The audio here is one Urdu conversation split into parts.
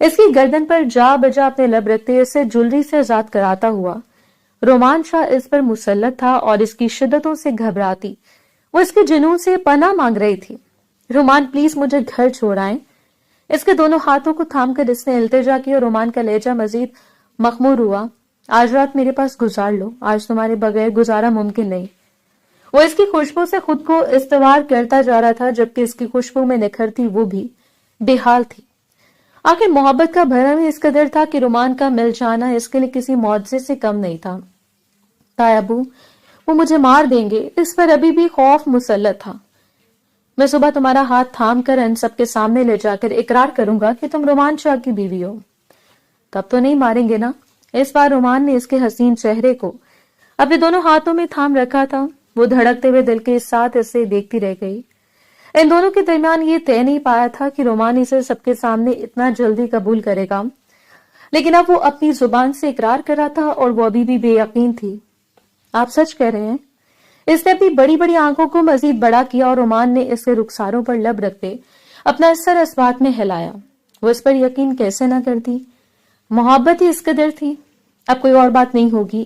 اس کی گردن پر جا بجا اپنے لب رکھتے اسے جولری سے آزاد کراتا ہوا رومان شاہ اس پر مسلط تھا اور اس کی شدتوں سے گھبراتی وہ اس کے جنون سے پناہ مانگ رہی تھی۔ رومان پلیز مجھے گھر چھوڑائیں۔ اس کے دونوں ہاتھوں کو تھام کر اس نے التجا کی اور رومان کا لہجہ مزید مخمور ہوا۔ آج رات میرے پاس گزار لو، آج تمہارے بغیر گزارا ممکن نہیں۔ وہ اس کی خوشبو سے خود کو استوار کرتا جا رہا تھا جبکہ اس کی خوشبو میں نکھرتی وہ بھی بے حال تھی۔ آخر محبت کا بھرم ہی اس قدر تھا کہ رومان کا مل جانا اس کے لیے کسی معجزے سے کم نہیں تھا۔ تائے ابو وہ مجھے مار دیں گے، اس پر ابھی بھی خوف مسلط تھا۔ میں صبح تمہارا ہاتھ تھام کر ان سب کے سامنے لے جا کر اقرار کروں گا کہ تم رومان شاہ کی بیوی ہو۔ تب تو نہیں ماریں گے نا؟ اس بار رومان نے اس کے حسین چہرے کو اپنے دونوں ہاتھوں میں تھام رکھا تھا۔ وہ دھڑکتے ہوئے دل کے ساتھ اسے دیکھتی رہ گئی۔ ان دونوں کے درمیان یہ طے نہیں پایا تھا کہ رومان اسے سب کے سامنے اتنا جلدی قبول کرے گا، لیکن اب وہ اپنی زبان سے اقرار کر رہا تھا اور وہ ابھی بھی بے یقین تھی۔ آپ سچ کہہ رہے ہیں؟ اس نے اپنی بڑی بڑی آنکھوں کو مزید بڑا کیا اور رومان نے اس کے رخساروں پر لب رکھتے اپنا سر اس بات میں ہلایا۔ وہ اس پر یقین کیسے نہ کرتی؟ محبت ہی اس قدر تھی۔ اب کوئی اور بات نہیں ہوگی،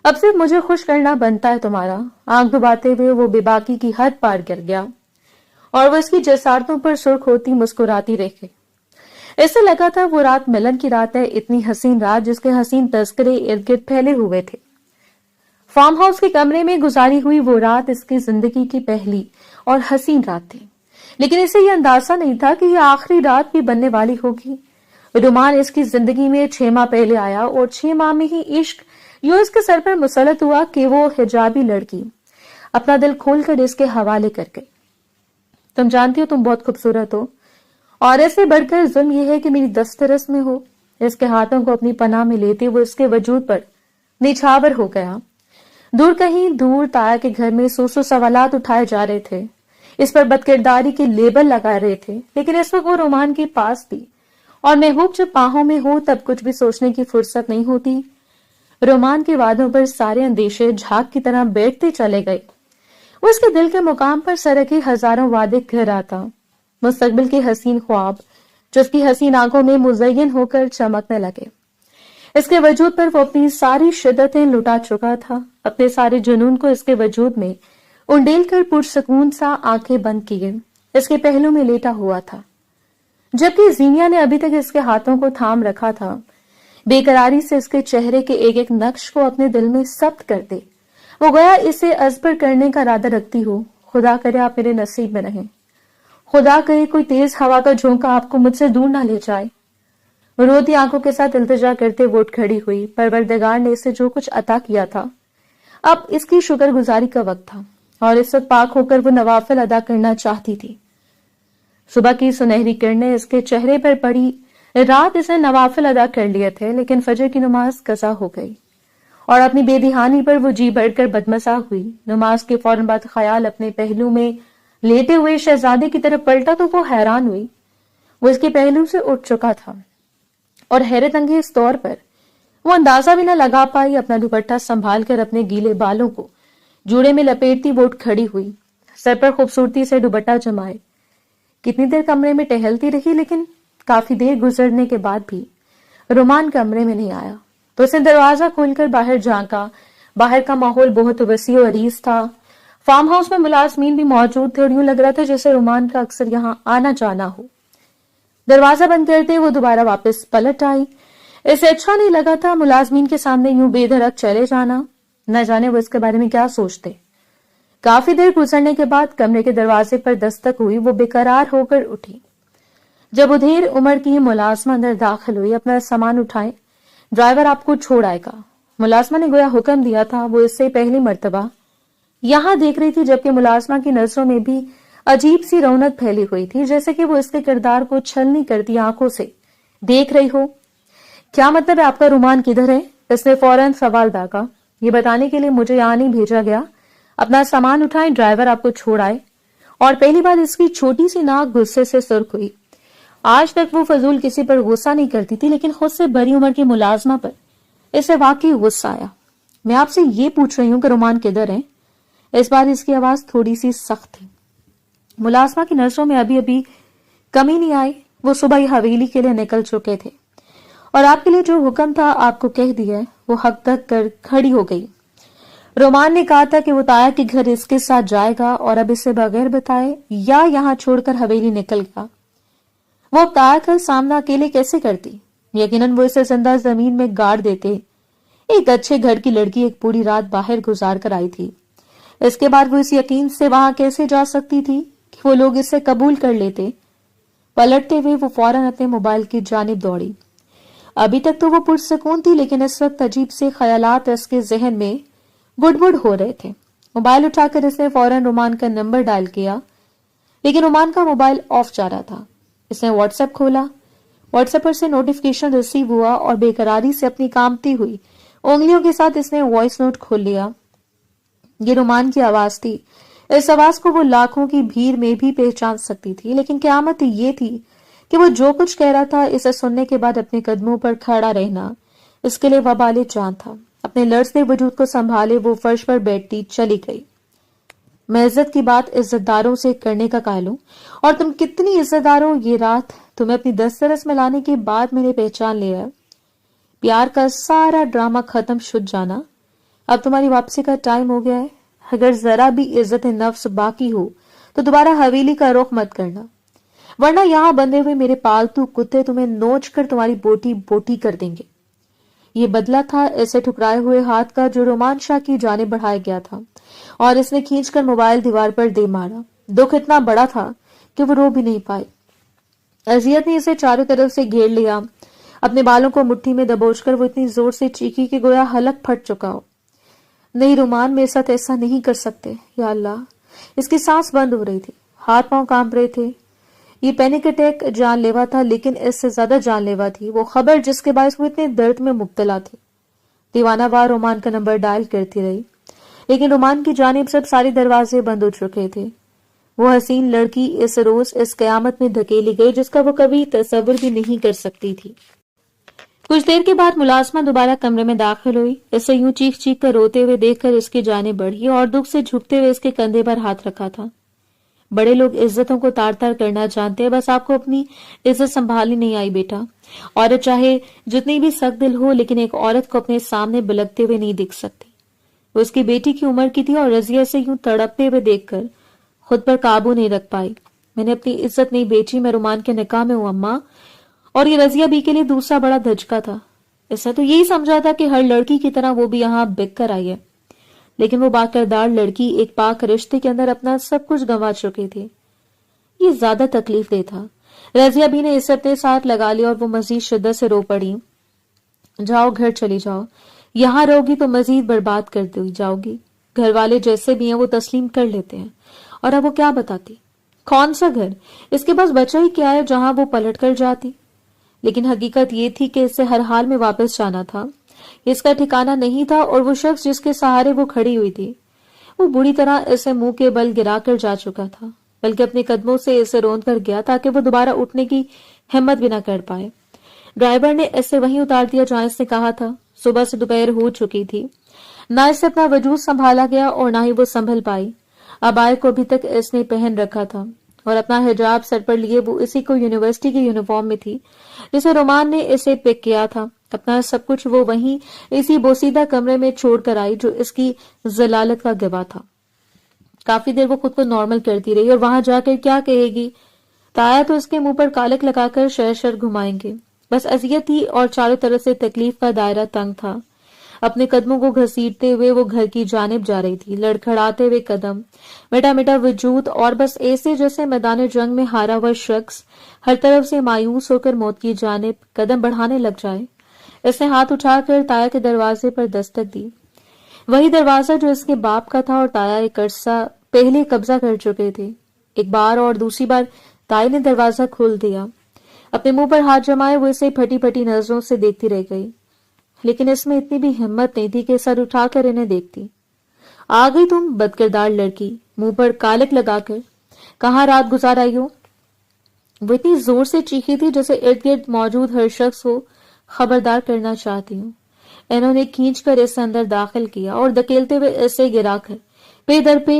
اب صرف مجھے خوش کرنا بنتا ہے تمہارا۔ آنکھ ڈباتے ہوئے وہ بے باکی کی حد پار کر گیا اور وہ اس کی جسارتوں پر سرخ ہوتی مسکراتی رہ گئی۔ اسے لگا تھا وہ رات ملن کی رات ہے، اتنی حسین رات جس کے حسین تذکرے ارد گرد پھیلے ہوئے تھے۔ فارم ہاؤس کے کمرے میں گزاری ہوئی وہ رات اس کی زندگی کی پہلی اور حسین رات تھی، لیکن اسے یہ اندازہ نہیں تھا کہ یہ آخری رات بھی بننے والی ہوگی۔ رومان اس کی زندگی میں 6 ماہ پہلے آیا اور 6 ماہ میں ہی عشق یوں اس کے سر پر مسلط ہوا کہ وہ حجابی لڑکی اپنا دل کھول کر اس کے حوالے کر گئی۔ تم جانتی ہو تم بہت خوبصورت ہو، اور اس سے بڑھ کر ظلم یہ ہے کہ میری دسترس میں ہو۔ اس کے ہاتھوں کو اپنی پناہ میں لیتے وہ اس کے وجود پر نچھاور ہو گیا۔ دور کہیں دور تایا کے گھر میں سو سوالات اٹھائے جا رہے تھے، اس پر بدکرداری کے لیبل لگا رہے تھے، لیکن اس وقت وہ رومان کے پاس تھی اور محبوب جب باہوں میں ہو تب کچھ بھی سوچنے کی فرصت نہیں ہوتی۔ رومان کے وعدوں پر سارے اندیشے جھاگ کی طرح بیٹھتے چلے گئے۔ وہ اس کے دل کے مقام پر سرکے ہزاروں وعدے کر آتا، مستقبل کے حسین خواب جو اس کی حسین آنکھوں میں مزین ہو کر چمکنے لگے۔ اس کے وجود پر وہ اپنی ساری شدتیں لٹا چکا تھا، اپنے سارے جنون کو اس کے وجود میں انڈیل کر پرسکون سا آنکھیں بند کیے اس کے پہلو میں لیٹا ہوا تھا، جبکہ زینیا نے ابھی تک اس کے ہاتھوں کو تھام رکھا تھا۔ بے قراری سے اس کے چہرے کے ایک ایک نقش کو اپنے دل میں ثبت کرتے وہ گویا اسے ازبر کرنے کا ارادہ رکھتی ہو۔ خدا کرے آپ میرے نصیب میں رہیں، خدا کرے کوئی تیز ہوا کا جھونکا آپ کو مجھ سے دور نہ لے جائے۔ روتی آنکھوں کے ساتھ التجا کرتے وہ اٹھ کھڑی ہوئی۔ پروردگار نے اسے جو کچھ عطا کیا تھا اب اس کی شکر گزاری کا وقت تھا، اور اس وقت پاک ہو کر وہ نوافل ادا کرنا چاہتی تھی۔ صبح کی سنہری کرنیں اس کے چہرے پر پڑی۔ رات اس نے نوافل ادا کر لیے تھے، لیکن فجر کی نماز قضا ہو گئی اور اپنی بے دہانی پر وہ جی بڑھ کر بدمزہ ہوئی۔ نماز کے فوراً بعد خیال اپنے پہلو میں لیٹے ہوئے شہزادے کی طرف پلٹا تو وہ حیران ہوئی۔ وہ اس کے پہلو سے اٹھ چکا تھا اور حیرت انگیز طور پر وہ اندازہ بھی نہ لگا پائی۔ اپنا دوپٹہ سنبھال کر اپنے گیلے بالوں کو جوڑے میں لپیٹتی وہ اٹھ کھڑی ہوئی، سر پر خوبصورتی سے دوپٹہ جمائے۔ کتنی دیر کمرے میں ٹہلتی رہی، لیکن کافی دیر گزرنے کے بعد بھی رومان کمرے میں نہیں آیا تو اس نے دروازہ کھول کر باہر جھانکا۔ باہر کا ماحول بہت وسیع و عریض تھا۔ فارم ہاؤس میں ملازمین بھی موجود تھے اور یوں لگ رہا تھا جیسے رومان کا اکثر یہاں آنا جانا ہو۔ دروازہ بند کرتے وہ دوبارہ واپس پلٹ آئی۔ اسے اچھا نہیں لگا تھا ملازمین کے سامنے یوں بے دھڑک چلے جانا، نہ جانے وہ اس کے بارے میں کیا سوچتے۔ کافی دیر گزرنے کے بعد کمرے کے دروازے پر دستک ہوئی۔ وہ بے قرار ہو کر اٹھی۔ جب ادھیر عمر کی ملازمہ اندر داخل ہوئی، اپنا سامان اٹھائے، ڈرائیور آپ کو چھوڑ آئے گا، ملازمہ نے گویا حکم دیا تھا۔ وہ اس سے پہلی مرتبہ یہاں دیکھ رہی تھی، جبکہ ملازمہ کی نظروں میں بھی عجیب سی رونق پھیلی ہوئی تھی، جیسے کہ وہ اس کے کردار کو چھلنی کرتی آنکھوں سے دیکھ رہی ہو۔ کیا مطلب ہے آپ کا؟ رومان کدھر ہے؟ اس نے فوراً سوال داغا۔ یہ بتانے کے لیے مجھے یہاں نہیں بھیجا گیا، اپنا سامان اٹھائیں، ڈرائیور آپ کو چھوڑ آئے۔ اور پہلی بار اس کی چھوٹی سی ناک غصے سے سرخ ہوئی۔ آج تک وہ فضول کسی پر غصہ نہیں کرتی تھی، لیکن خود سے بڑی عمر کی ملازمہ پر اسے واقعی غصہ آیا۔ میں آپ سے یہ پوچھ رہی ہوں کہ رومان کدھر ہے؟ اس بار اس کی آواز تھوڑی سی سخت تھی۔ ملازمہ کی نظروں میں ابھی کمی نہیں آئی۔ وہ صبح ہی حویلی کے لیے نکل چکے تھے اور آپ کے لیے جو حکم تھا آپ کو کہہ دیا ہے وہ حق تک کر کھڑی ہو گئی۔ رومان نے کہا تھا کہ وہ تایا کے گھر اس کے ساتھ جائے گا اور اب اسے بغیر بتائے یا یہاں چھوڑ کر حویلی نکل گیا۔ وہ اب تایا کا سامنا اکیلے کیسے کرتی؟ یقیناً وہ اسے زندہ زمین میں گاڑ دیتے۔ ایک اچھے گھر کی لڑکی ایک پوری رات باہر گزار کر آئی تھی، اس کے بعد وہ اس یقین سے وہاں کیسے جا سکتی تھی کہ وہ لوگ اسے قبول کر لیتے؟ پلٹتے ہوئے وہ فوراً اپنے موبائل کی جانب دوڑی۔ ابھی تک تو وہ پرسکون تھی، لیکن اس وقت عجیب سے خیالات اس کے ذہن میں گڑ گڑ ہو رہے تھے۔ موبائل اٹھا کر اس نے فوراً رومان کا نمبر ڈائل کیا، لیکن رومان کا موبائل آف جا رہا تھا۔ اس نے واٹس ایپ کھولا، واٹس ایپ پر سے نوٹیفیکیشن ریسیو ہوا اور بے قراری سے اپنی کامتی ہوئی انگلیوں کے ساتھ اس نے وائس نوٹ کھول لیا۔ یہ رومان کی آواز تھی۔ اس آواز کو وہ لاکھوں کی بھیڑ میں بھی پہچان سکتی تھی، لیکن قیامت یہ تھی کہ وہ جو کچھ کہہ رہا تھا اسے سننے کے بعد اپنے قدموں پر کھڑا رہنا اس کے لیے وبال جان تھا۔ اپنے لرزتے وجود کو سنبھالے وہ فرش پر بیٹھتی چلی گئی۔ میں عزت کی بات عزت داروں سے کرنے کا قائل ہوں، اور تم کتنی عزت دار ہو، یہ رات تمہیں اپنی دسترس میں لانے کے بعد میں نے پہچان لیا۔ پیار کا سارا ڈرامہ ختم شد جانا، اب تمہاری واپسی کا ٹائم ہو گیا ہے۔ اگر ذرا بھی عزت نفس باقی ہو تو دوبارہ حویلی کا رخ مت کرنا، ورنہ یہاں بندھے ہوئے میرے پالتو کتے تمہیں نوچ کر تمہاری بوٹی بوٹی کر دیں گے۔ یہ بدلہ تھا اسے ٹھکرائے ہوئے ہاتھ کا جو رومان شاہ کی جانب بڑھایا گیا تھا، اور اس نے کھینچ کر موبائل دیوار پر دے مارا۔ دکھ اتنا بڑا تھا کہ وہ رو بھی نہیں پائے۔ اذیت نے اسے چاروں طرف سے گھیر لیا۔ اپنے بالوں کو مٹھی میں دبوچ کر وہ اتنی زور سے چیخی کہ گویا حلق پھٹ چکا ہو۔ نہیں رومان، میرے ساتھ ایسا نہیں کر سکتے، یا اللہ۔ اس کی سانس بند ہو رہی تھی، ہاتھ پاؤں کانپ رہے تھے۔ یہ پینک اٹیک جان لیوا تھا، لیکن اس سے زیادہ جان لیوا تھی وہ خبر جس کے باعث وہ اتنے درد میں مبتلا تھی۔ دیوانہ وار رومان کا نمبر ڈائل کرتی رہی، لیکن رومان کی جانب سے سارے دروازے بند ہو چکے تھے۔ وہ حسین لڑکی اس روز اس قیامت میں دھکیلی گئی جس کا وہ کبھی تصور بھی نہیں کر سکتی تھی۔ کچھ دیر کے بعد ملازمہ دوبارہ کمرے میں داخل ہوئی۔ اسے یوں چیخ چیخ کر روتے ہوئے دیکھ کر اس کی جانب بڑھی اور دکھ سے جھکتے ہوئے اس کے کندھے پر ہاتھ رکھا تھا۔ بڑے لوگ عزتوں کو تار تار کرنا جانتے ہیں، بس آپ کو اپنی عزت سنبھالنی نہیں آئی بیٹا۔ عورت چاہے جتنی بھی سخت دل ہو، لیکن ایک عورت کو اپنے سامنے بلکتے ہوئے نہیں دکھ سکتی۔ وہ اس کی بیٹی کی عمر کی تھی اور رضیہ سے یوں تڑپتے ہوئے دیکھ کر خود پر قابو نہیں رکھ پائی۔ میں نے اپنی عزت نہیں بیچی، میں رومان کے نکاح میں ہوں اماں۔ اور یہ رضیہ بی کے لیے دوسرا بڑا دھچکا تھا۔ اس نے تو یہی سمجھا تھا کہ ہر لڑکی کی طرح وہ بھی یہاں بک کر آئی ہے، لیکن وہ باکردار لڑکی ایک پاک رشتے کے اندر اپنا سب کچھ گنوا چکی تھی۔ یہ زیادہ تکلیف دہ تھا۔ رضیہ بی نے اس اپنے ساتھ لگا لیا اور وہ مزید شدت سے رو پڑی۔ جاؤ گھر چلی جاؤ، یہاں رہو گی تو مزید برباد کر دی جاؤ گی۔ گھر والے جیسے بھی ہیں وہ تسلیم کر لیتے ہیں، اور اب وہ کیا بتاتی؟ کون سا گھر؟ اس کے پاس بچہ ہی کیا ہے جہاں وہ پلٹ کر جاتی؟ لیکن حقیقت یہ تھی کہ اسے ہر حال میں واپس جانا تھا۔ اس کا ٹھکانہ نہیں تھا، اور وہ شخص جس کے سہارے وہ کھڑی ہوئی تھی وہ بری طرح اسے منہ کے بل گرا کر جا چکا تھا، بلکہ اپنے قدموں سے اسے روند کر گیا تاکہ وہ دوبارہ اٹھنے کی ہمت بھی نہ کر پائے۔ ڈرائیور نے اسے وہیں اتار دیا جہاں اس نے کہا تھا۔ صبح سے دوپہر ہو چکی تھی، نہ اس سے اپنا وجود سنبھالا گیا اور نہ ہی وہ سنبھل پائی۔ عبائے کو ابھی تک اس نے پہن رکھا تھا، اور اپنا حجاب سر پر لیے وہ اسی کو یونیورسٹی کے یونیفارم میں تھی جسے رومان نے اسے پک کیا تھا۔ اپنا سب کچھ وہ وہیں اسی بوسیدہ کمرے میں چھوڑ کر آئی جو اس کی ذلالت کا گواہ تھا۔ کافی دیر وہ خود کو نارمل کرتی رہی، اور وہاں جا کر کیا کہے گی؟ تایا تو اس کے منہ پر کالک لگا کر شر شر گھمائیں گے۔ بس اذیت تھی اور چاروں طرف سے تکلیف کا دائرہ تنگ تھا۔ اپنے قدموں کو گھسیٹتے ہوئے وہ گھر کی جانب جا رہی تھی، لڑکھڑاتے ہوئے قدم، میٹا میٹا وجود، اور بس ایسے جیسے میدان جنگ میں ہارا ہوا شخص ہر طرف سے مایوس ہو کر موت کی جانب قدم بڑھانے لگ جائے۔ اس نے ہاتھ اٹھا کر تایا کے دروازے پر دستک دی، وہی دروازہ جو اس کے باپ کا تھا اور تایا ایک عرصہ پہلے قبضہ کر چکے تھے۔ ایک بار اور دوسری بار تایا نے دروازہ کھول دیا۔ اپنے منہ پر ہاتھ جمائے وہ اسے پھٹی پھٹی نظروں سے دیکھتی رہ گئی، لیکن اس میں اتنی بھی ہمت نہیں تھی کہ سر اٹھا کر انہیں دیکھتی۔ آ گئی تم بدکردار لڑکی، منہ پر کالک لگا کر، کہاں رات گزار آئی ہو؟ وہ اتنی زور سے چیخی تھی جیسے ارد گرد موجود ہر شخص کو خبردار کرنا چاہتی ہوں۔ انہوں نے کھینچ کر اسے اندر داخل کیا اور دھکیلتے ہوئے اسے گرا کر پے در پہ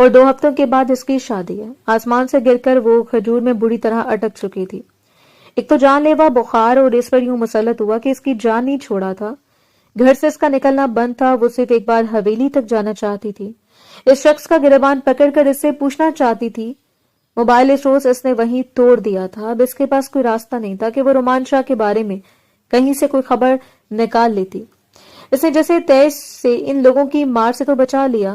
اور 2 ہفتوں کے بعد اس کی شادی ہے۔ آسمان سے گر کر وہ کھجور میں بری طرح اٹک چکی تھی۔ ایک تو جان لیوا بخار اور اس پر یوں مسلط ہوا کہ اس کی جان نہیں چھوڑا تھا۔ گھر سے اس کا نکلنا بند تھا، وہ صرف ایک بار حویلی تک جانا چاہتی تھی۔ اس شخص کا گریبان پکڑ کر اس سے پوچھنا چاہتی تھی۔ موبائل اس روز اس نے وہیں توڑ دیا تھا۔ اب اس کے پاس کوئی راستہ نہیں تھا کہ وہ رومان شاہ کے بارے میں کہیں سے کوئی خبر نکال لیتی۔ اس نے جیسے تیز سے ان لوگوں کی مار سے تو بچا لیا،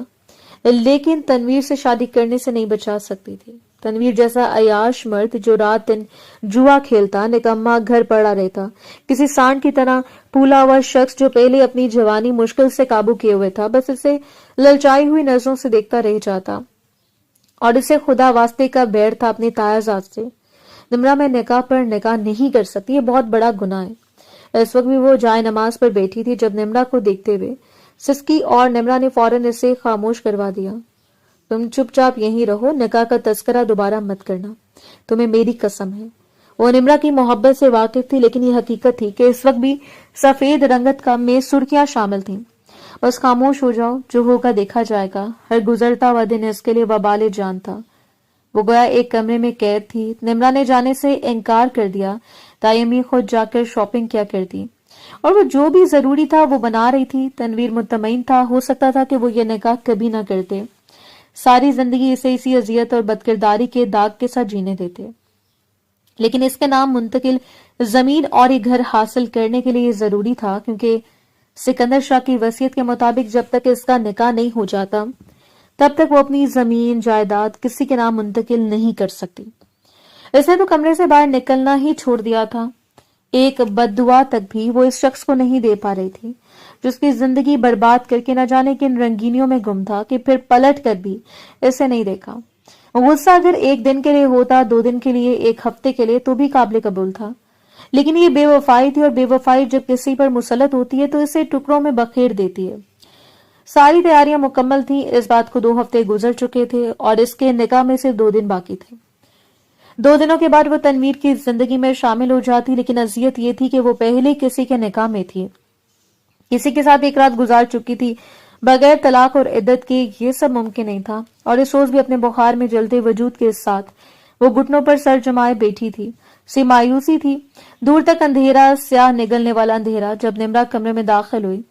لیکن تنویر سے شادی کرنے سے نہیں بچا سکتی تھی۔ تنویر جیسا عیاش مرد جو رات دن جوا کھیلتا، نکما گھر پڑا رہتا، کسی سانڈ کی طرح پھولا ہوا شخص جو پہلے اپنی جوانی مشکل سے قابو کیے ہوئے تھا، بس اسے للچائی ہوئی نظروں سے دیکھتا رہ جاتا، اور اسے خدا واسطے کا بیڑ تھا اپنی تایا ذات سے۔ نمرہ میں نکاح پر نکاح نہیں کر سکتی، یہ بہت بڑا گناہ ہے۔ اس وقت بھی وہ جائے نماز پر بیٹھی تھی جب نمرہ کو دیکھتے ہوئے سسکی اور نمرہ نے فوراً اسے خاموش کروا دیا۔ تم چپ چاپ یہیں رہو، نکاح کا تذکرہ دوبارہ مت کرنا، تمہیں میری قسم ہے۔ وہ نمرہ کی محبت سے واقف تھی، لیکن یہ حقیقت تھی کہ اس وقت بھی سفید رنگت کا میں سرخیاں شامل تھیں۔ بس خاموش ہو جاؤ، جو ہوگا دیکھا جائے گا۔ ہر گزرتا ہوا دن اس کے لیے وبال جان تھا۔ وہ گویا ایک کمرے میں قید تھی۔ نمرہ نے جانے سے انکار کر دیا، تایمی خود جا کر شاپنگ کیا کرتی، اور وہ جو بھی ضروری تھا وہ بنا رہی تھی۔ تنویر مطمئن تھا، ہو سکتا تھا کہ وہ یہ نکاح کبھی نہ کرتے، ساری زندگی اسے اسی اذیت اور بدکرداری کے داغ کے ساتھ جینے دیتے۔ لیکن اس کے نام منتقل زمین اور یہ گھر حاصل کرنے کے لیے یہ ضروری تھا، کیونکہ سکندر شاہ کی وصیت کے مطابق جب تک اس کا نکاح نہیں ہو جاتا تب تک وہ اپنی زمین جائیداد کسی کے نام منتقل نہیں کر سکتی۔ اس نے تو کمرے سے باہر نکلنا ہی چھوڑ دیا تھا، ایک بد دعا تک بھی وہ اس شخص کو نہیں دے پا رہی تھی جو اس کی زندگی برباد کر کے نہ جانے کن رنگینیوں میں گم تھا، کہ پھر پلٹ کر بھی اسے نہیں دیکھا۔ غصہ اگر ایک دن کے لیے ہوتا، 2 دن کے لیے، 1 ہفتے کے لیے، تو بھی قابل قبول تھا، لیکن یہ بے وفائی تھی، اور بے وفائی جب کسی پر مسلط ہوتی ہے تو اسے ٹکڑوں میں بکھیر دیتی ہے۔ ساری تیاریاں مکمل تھیں، اس بات کو 2 ہفتے گزر چکے تھے اور اس کے نکاح میں سے 2 دن باقی تھے۔ 2 دنوں کے بعد وہ تنویر کی زندگی میں شامل ہو جاتی، لیکن اذیت یہ تھی کہ وہ پہلے کسی کے نکاح میں تھی، کسی کے ساتھ ایک رات گزار چکی تھی، بغیر طلاق اور عدت کے یہ سب ممکن نہیں تھا، اور اس روز بھی اپنے بخار میں جلتے وجود کے ساتھ وہ گھٹنوں پر سر جمائے بیٹھی تھی۔ سی مایوسی تھی، دور تک اندھیرا، سیاہ نگلنے والا اندھیرا۔ جب نمرہ کمرے میں داخل ہوئی،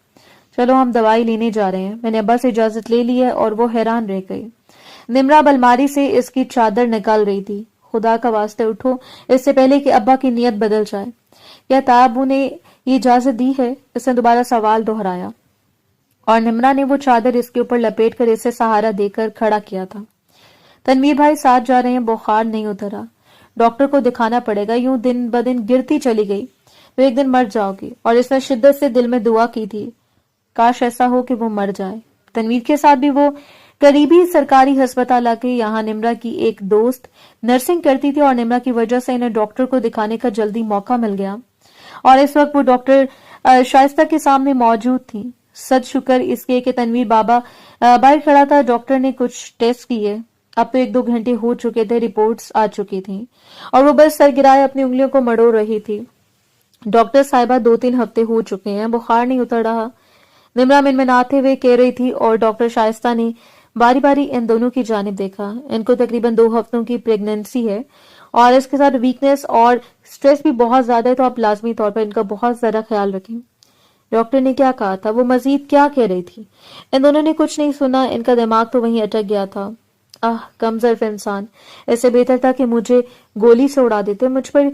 چلو ہم دوائی لینے جا رہے ہیں، میں نے ابا سے اجازت لے لی ہے، اور وہ حیران رہ گئی۔ نمرہ الماری سے اس کی چادر نکال رہی تھی۔ خدا کا واسطے اٹھو، اس سے پہلے کہ ابا کی نیت بدل جائے۔ کیا تابو نے یہ اجازت دی ہے؟ اس نے دوبارہ سوال دہرایا، اور نمرہ نے وہ چادر اس کے اوپر لپیٹ کر اسے سہارا دے کر کھڑا کیا تھا۔ تنویر بھائی ساتھ جا رہے ہیں، بخار نہیں اترا، ڈاکٹر کو دکھانا پڑے گا، یوں دن بدن گرتی چلی گئی تو ایک دن مر جاؤ گی۔ اور اس نے شدت سے دل میں دعا کی تھی، کاش ایسا ہو کہ وہ مر جائے۔ تنویر کے ساتھ بھی وہ قریبی سرکاری ہسپتال آ کے یہاں نمرہ کی ایک دوست نرسنگ کرتی تھی، اور نمرہ کی وجہ سے انہیں ڈاکٹر کو دکھانے کا جلدی موقع مل گیا، اور اس وقت وہ ڈاکٹر شائستہ کے سامنے موجود تھی۔ صد شکر اس کے کہ تنویر بابا باہر کھڑا تھا۔ ڈاکٹر نے کچھ ٹیسٹ کیے، اب تو 1-2 گھنٹے ہو چکے تھے، رپورٹس آ چکی تھیں، اور وہ بس سر گرائے اپنی انگلیوں کو مڑوڑ رہی تھی۔ ڈاکٹر صاحبہ 2-3 ہفتے ہو چکے ہیں، بخار نہیں اتر رہا، نمرہ منمناتے ہوئے کہہ رہی تھی، اور ڈاکٹر شائستہ نے باری باری ان دونوں کی جانب دیکھا۔ ان کو تقریباً 2 ہفتوں کی پریگننسی ہے، اور اس کے ساتھ ویکنس اور سٹریس بھی بہت زیادہ ہے، تو آپ لازمی طور پر ان کا بہت زیادہ خیال رکھیں۔ ڈاکٹر نے کیا کہا تھا؟ وہ مزید کیا کہہ رہی تھی؟ ان دونوں نے کچھ نہیں سنا، ان کا دماغ تو وہیں اٹک گیا تھا۔ کم ظرف انسان، اس سے بہتر تھا کہ مجھے گولی سے اڑا دیتے، مجھ پر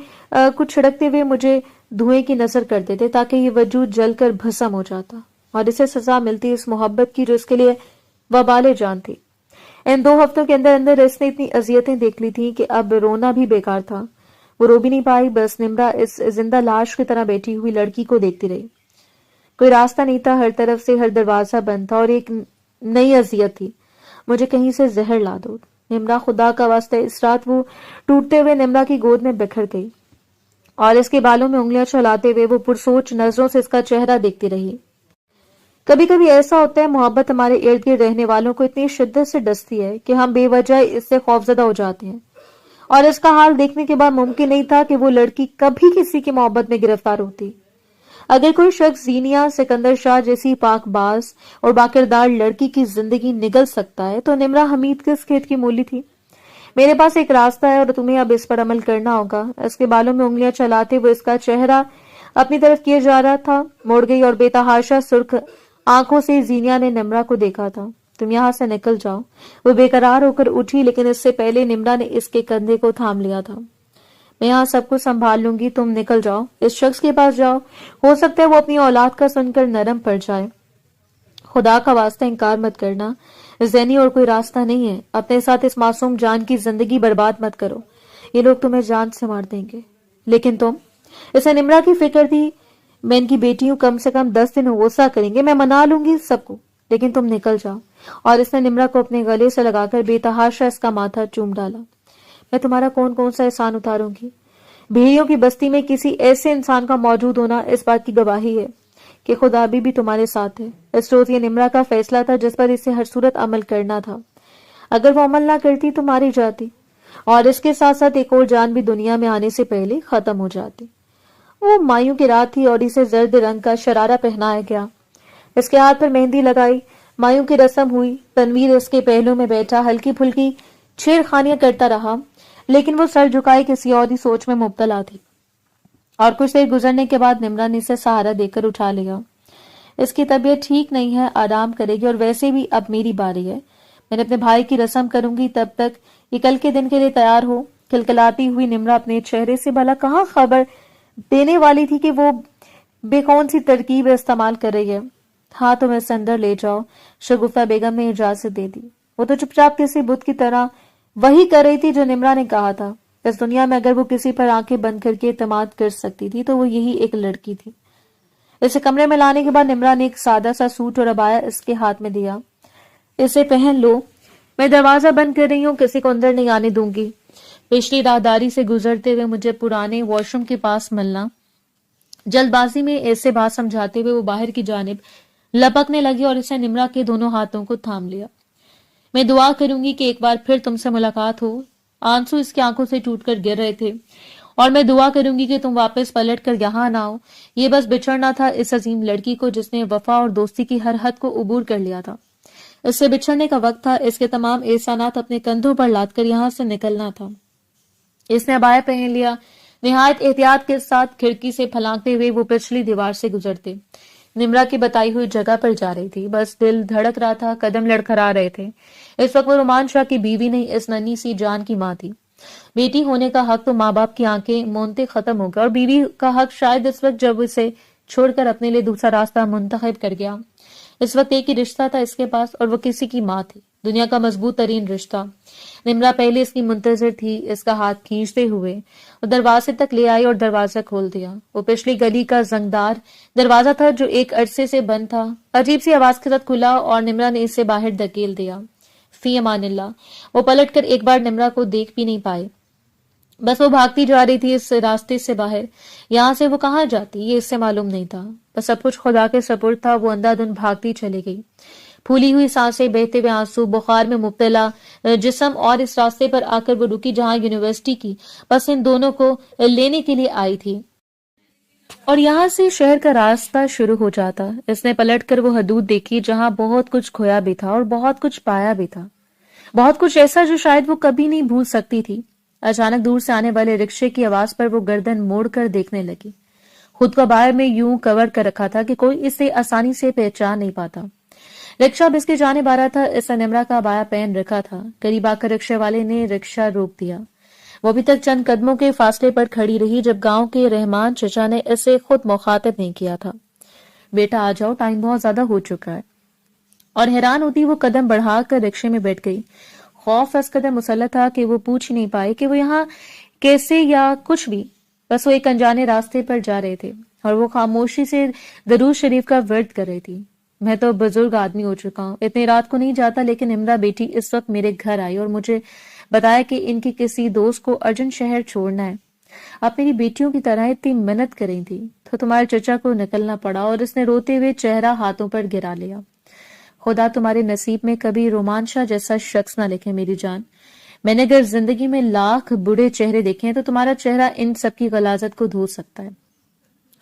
کچھ چھڑکتے ہوئے مجھے دھوئیں کی نظر کر دیتے، تاکہ یہ وجود جل کر بھسم ہو جاتا، اور اسے سزا ملتی اس محبت کی جو اس کے لیے وبال جان تھی۔ ان 2 ہفتوں کے اندر اندر اس نے اتنی اذیتیں دیکھ لی تھی کہ اب رونا بھی بیکار تھا۔ وہ رو بھی نہیں پائی، بس نمرہ اس زندہ لاش کی طرح بیٹھی ہوئی لڑکی کو دیکھتی رہی۔ کوئی راستہ نہیں تھا، ہر طرف سے ہر دروازہ بند تھا، اور ایک نئی اذیت تھی، مجھے کہیں سے زہر لا دو نمرہ، خدا کا واسطہ۔ اس رات وہ ٹوٹتے ہوئے نمرہ کی گود میں بکھر گئی، اور اس کے بالوں میں انگلیاں چلاتے ہوئے وہ پرسوچ نظروں سے اس کا چہرہ دیکھتی رہی۔ کبھی کبھی ایسا ہوتا ہے، محبت ہمارے ارد گرد رہنے والوں کو اتنی شدت سے ڈستی ہے کہ ہم بے وجہ اس سے خوفزدہ ہو جاتے ہیں، اور اس کا حال دیکھنے کے بعد ممکن نہیں تھا کہ وہ لڑکی کبھی کسی کی محبت میں گرفتار ہوتی۔ اگر کوئی شخص زینیا سکندر شاہ جیسی پاک باز اور باکردار لڑکی کی زندگی نگل سکتا ہے تو نمرا حمید کس کھیت کی مولی تھی؟ میرے پاس ایک راستہ ہے اور تمہیں اب اس پر عمل کرنا ہوگا۔ اس کے بالوں میں انگلیاں چلاتے وہ اس کا چہرہ اپنی طرف کیے جا رہا تھا، مڑ گئی اور بے تحاشا سرخ آنکھوں سے زینیا نے نمرا کو دیکھا تھا۔ تم یہاں سے نکل جاؤ۔ وہ بے قرار ہو کر اٹھی، لیکن اس سے پہلے نمرا نے اس کے کندھے کو تھام لیا تھا۔ میں یہاں سب کو سنبھال لوں گی، تم نکل جاؤ، اس شخص کے پاس جاؤ، ہو سکتا ہے وہ اپنی اولاد کا سن کر نرم پڑ جائے۔ خدا کا واسطہ انکار مت کرنا، زینی اور کوئی راستہ نہیں ہے، اپنے ساتھ اس معصوم جان کی زندگی برباد مت کرو، یہ لوگ تمہیں جان سے مار دیں گے۔ لیکن تم، اسے نمرا کی فکر تھی، میں ان کی بیٹی ہوں، کم سے کم 10 دن غصہ کریں گے، میں منا لوں گی سب کو، لیکن تم نکل جاؤ۔ اور اس نے نمرا کو اپنے گلے سے لگا کر بے تحاشا اس کا ماتھا چوم ڈالا۔ میں تمہارا کون کون سا احسان اتاروں گی؟ بھیڑیوں کی بستی میں کسی ایسے انسان کا موجود ہونا اس بات کی گواہی ہے کہ خدا ابھی بھی تمہارے ساتھ ہے۔ اس روز یہ نمرا کا فیصلہ تھا جس پر اسے ہر صورت عمل کرنا تھا۔ اگر وہ عمل نہ کرتی تو ماری جاتی، اور اس کے ساتھ ساتھ ایک اور جان بھی دنیا میں آنے سے پہلے ختم ہو جاتی۔ وہ مایوں کی رات تھی اور اسے زرد رنگ کا شرارہ پہنایا گیا، اس کے ہاتھ پر مہندی لگائی، مایوں کی رسم ہوئی، تنویر اس کے پہلو میں بیٹھا ہلکی پھلکی چھیڑ خانیاں کرتا رہا، لیکن وہ سر جھکائے کسی اور ہی سوچ میں مبتلا تھی۔ اور کچھ دیر گزرنے کے بعد نمرا نے اسے سہارا دے کر اٹھا لیا۔ اس کی طبیعت ٹھیک نہیں ہے، آرام کرے گی، اور ویسے بھی اب میری باری ہے، میں نے اپنے بھائی کی رسم کروں گی، تب تک یہ کل کے دن کے لیے تیار ہو۔ کھلکھلاتی ہوئی نمرا اپنے چہرے سے بھلا کہاں خبر دینے والی تھی کہ وہ بے کون سی ترکیب استعمال کر رہی ہے۔ ہاں تم اسے اندر لے جاؤ، شگفتہ بیگم نے اجازت دے دی۔ وہ تو چپ چاپ کسی بت کی طرح وہی کر رہی تھی جو نمرا نے کہا تھا۔ اس دنیا میں اگر وہ کسی پر آنکھیں بند کر کے اعتماد کر سکتی تھی تو وہ یہی ایک لڑکی تھی۔ اسے کمرے میں لانے کے بعد نمرا نے ایک سادہ سا سوٹ اور عبایا اس کے ہاتھ میں دیا۔ اسے پہن لو، میں دروازہ بند کر رہی ہوں، کسی کو اندر نہیں آنے دوں گی۔ پچھلی راہداری سے گزرتے ہوئے مجھے پرانے واش روم کے پاس ملنا۔ جلد بازی میں ایسے بات سمجھاتے ہوئے وہ باہر کی جانب لپکنے لگی اور اسے نمرا کے دونوں ہاتھوں کو تھام لیا۔ میں دعا کروں گی کہ ایک بار پھر تم سے ملاقات ہو۔ آنسو اس کی آنکھوں سے ٹوٹ کر گر رہے تھے۔ اور میں دعا کروں گی کہ تم واپس پلٹ کر یہاں نہ آؤ۔ یہ بس بچھڑنا تھا اس عظیم لڑکی کو جس نے وفا اور دوستی کی ہر حد کو عبور کر لیا تھا۔ اس سے بچھڑنے کا وقت تھا، اس کے تمام احسانات اپنے کندھوں پر لاد کر یہاں سے نکلنا تھا۔ اس نے عبایا پہن لیا، نہایت احتیاط کے ساتھ کھڑکی سے پھلانگتے ہوئے وہ پچھلی دیوار سے گزرتے نمرا کی بتائی ہوئی جگہ پر جا رہی تھی۔ بس دل دھڑک رہا تھا، قدم لڑکھڑا رہے تھے۔ اس وقت وہ رومان شاہ کی بیوی نہیں، اس ننھی سی جان کی ماں تھی۔ بیٹی ہونے کا حق تو ماں باپ کی آنکھیں مونتے ختم ہو گیا، اور بیوی کا حق شاید اس وقت جب اسے چھوڑ کر اپنے لیے دوسرا راستہ منتخب کر گیا۔ اس وقت ایک ہی رشتہ تھا اس کے پاس، اور وہ کسی کی ماں تھی، دنیا کا مضبوط ترین رشتہ۔ نمرا پہلے اس کی منتظر تھی، اس کا ہاتھ کھینچتے ہوئے وہ دروازے تک لے آئی اور دروازہ کھول دیا۔ وہ پچھلی گلی کا زنگدار دروازہ تھا جو ایک عرصے سے بند تھا، عجیب سی آواز کے ساتھ کھلا اور نمرا نے اسے باہر دھکیل دیا۔ فی امان اللہ۔ وہ پلٹ کر ایک بار نمرا کو دیکھ بھی نہیں پائے، بس وہ بھاگتی جا رہی تھی اس راستے سے باہر۔ یہاں سے وہ کہاں جاتی یہ اس سے معلوم نہیں تھا، بس سب کچھ خدا کے سپرد تھا۔ وہ اندھا دھند بھاگتی چلی گئی، پھولی ہوئی سانسیں، بہتے ہوئے آنسو، بخار میں مبتلا جسم، اور اس راستے پر آ کر وہ رکی جہاں یونیورسٹی کی بس ان دونوں کو لینے کے لیے آئی تھی، اور یہاں سے شہر کا راستہ شروع ہو جاتا۔ اس نے پلٹ کر وہ حدود دیکھی جہاں بہت کچھ کھویا بھی تھا اور بہت کچھ پایا بھی تھا، بہت کچھ ایسا جو شاید وہ کبھی نہیں بھول سکتی تھی۔ اچانک دور سے آنے والے رکشے کی آواز پر وہ گردن موڑ کر دیکھنے لگی۔ خود کو باہر میں یوں کور کر رکھا تھا کہ کوئی اسے آسانی سے پہچان نہیں پاتا۔ رکشہ اب اس کی جانب آ رہا تھا، اس نے نمرا کا عبایا پہن رکھا تھا۔ قریب آ کر رکشے والے نے رکشہ روک دیا۔ وہ ابھی تک چند قدموں کے فاصلے پر کھڑی رہی جب گاؤں کے رحمان چچا نے اسے خود مخاطب نہیں کیا تھا۔ بیٹا آ جاؤ، ٹائم بہت زیادہ ہو چکا ہے۔ اور حیران ہوتی وہ قدم بڑھا کر رکشے میں بیٹھ گئی۔ خوف اس قدر مسلط تھا کہ وہ پوچھ ہی نہیں پائے کہ وہ یہاں کیسے یا کچھ بھی، بس وہ ایک انجانے راستے پر جا رہے تھے اور وہ خاموشی سے درود شریف کا ورد کر رہی تھی۔ میں تو بزرگ آدمی ہو چکا ہوں، اتنی رات کو نہیں جاتا، لیکن نمرا بیٹی اس وقت میرے گھر آئی اور مجھے بتایا کہ ان کی کسی دوست کو ارجنٹ شہر چھوڑنا ہے۔ آپ میری بیٹیوں کی طرح اتنی منت کر رہی تھی تو تمہارے چچا کو نکلنا پڑا، اور اس نے روتے ہوئے چہرہ ہاتھوں پر گرا لیا۔ خدا تمہارے نصیب میں کبھی رومان شاہ جیسا شخص نہ لکھے میری جان۔ میں نے اگر زندگی میں لاکھ بڑے چہرے دیکھے ہیں تو تمہارا چہرہ ان سب کی غلاظت کو دھو سکتا ہے۔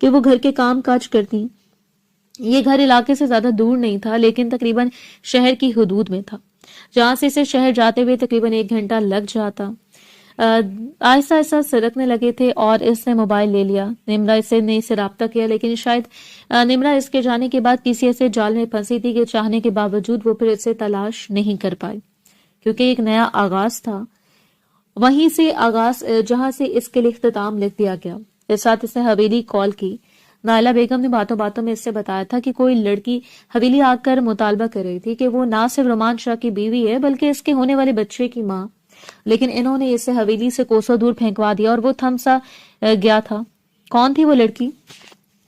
کہ وہ گھر کے کام کاج کرتی. یہ گھر علاقے سے زیادہ دور نہیں تھا لیکن تقریباً شہر کی حدود میں تھا، جہاں سے اسے شہر جاتے ہوئے تقریباً 1 گھنٹہ لگ جاتا. آہستہ آہستہ سرکنے لگے تھے اور اس نے موبائل لے لیا. نمرا نے اسے رابطہ کیا لیکن شاید نمرا اس کے جانے کے بعد کسی ایسے جال میں پھنسی تھی کہ چاہنے کے باوجود وہ پھر اسے تلاش نہیں کر پائی، کیونکہ ایک نیا آغاز تھا. وہیں سے آغاز جہاں سے اس کے لیے اختتام لکھ دیا گیا. اس ساتھ اس نے حویلی کال کی. نائلہ بیگم نے باتوں باتوں میں اس سے بتایا تھا کہ کوئی لڑکی حویلی آ کر مطالبہ کر رہی تھی کہ وہ نہ صرف رومان شاہ کی بیوی ہے بلکہ اس کے ہونے والے بچے کی ماں، لیکن انہوں نے اسے حویلی سے کوسوں دور پھینکوا دیا اور وہ تھم سا گیا تھا. کون تھی وہ لڑکی؟